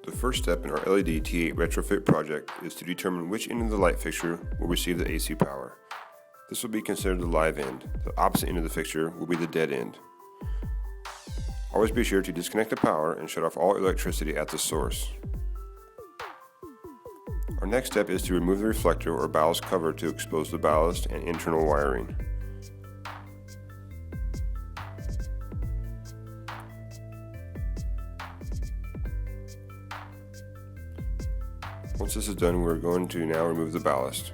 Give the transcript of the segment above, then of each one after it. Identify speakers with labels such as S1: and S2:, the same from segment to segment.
S1: The first step in our LED T8 retrofit project is to determine which end of the light fixture will receive the AC power. This will be considered the live end. The opposite end of the fixture will be the dead end. Always be sure to disconnect the power and shut off all electricity at the source. Our next step is to remove the reflector or ballast cover to expose the ballast and internal wiring. Once this is done, we're going to now remove the ballast.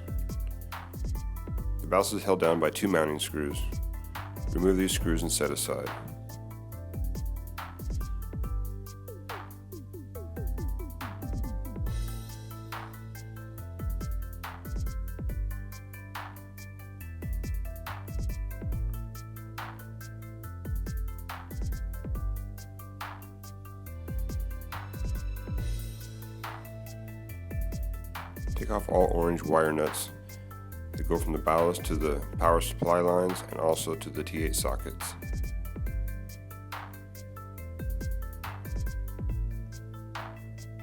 S1: The ballast is held down by 2 mounting screws. Remove these screws and set aside. Take off all orange wire nuts that go from the ballast to the power supply lines and also to the T8 sockets.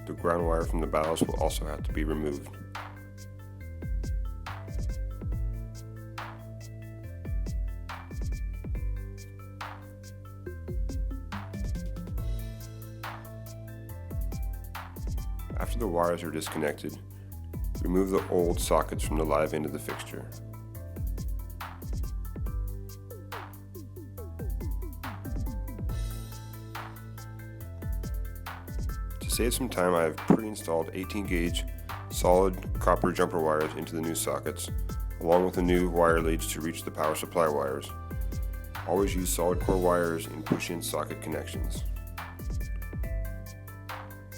S1: The ground wire from the ballast will also have to be removed. After the wires are disconnected, remove the old sockets from the live end of the fixture. To save some time, I have pre-installed 18 gauge solid copper jumper wires into the new sockets, along with the new wire leads to reach the power supply wires. Always use solid core wires in push-in socket connections.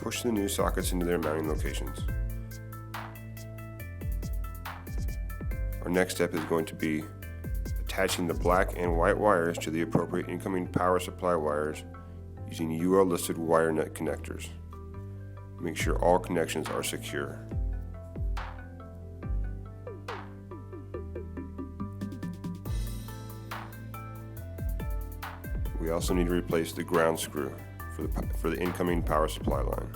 S1: Push the new sockets into their mounting locations. Our next step is going to be attaching the black and white wires to the appropriate incoming power supply wires using UL listed wire nut connectors. Make sure all connections are secure. We also need to replace the ground screw for the incoming power supply line.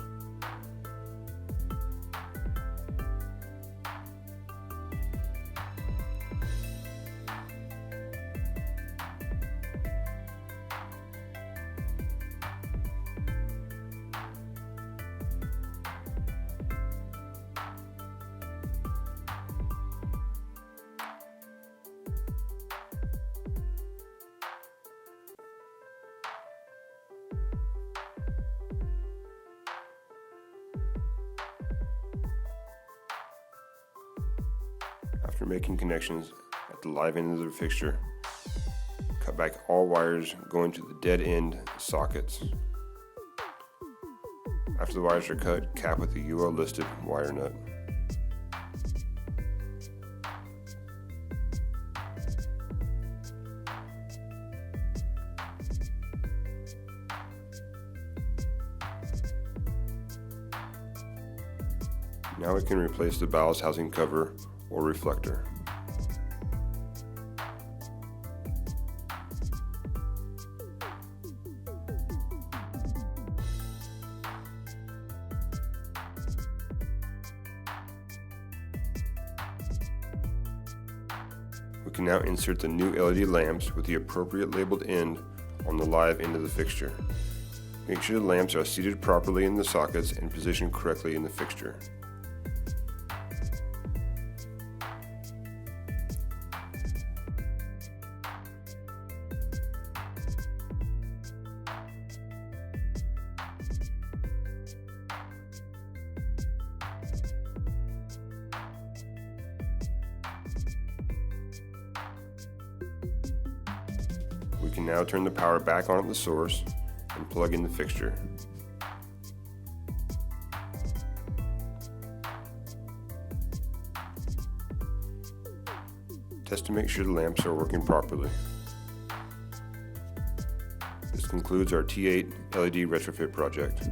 S1: After making connections at the live end of the fixture, cut back all wires going to the dead end sockets. After the wires are cut, cap with the UL listed wire nut. Now we can replace the ballast housing cover or reflector. We can now insert the new LED lamps with the appropriate labeled end on the live end of the fixture. Make sure the lamps are seated properly in the sockets and positioned correctly in the fixture. We can now turn the power back on at the source and plug in the fixture. Test to make sure the lamps are working properly. This concludes our T8 LED retrofit project.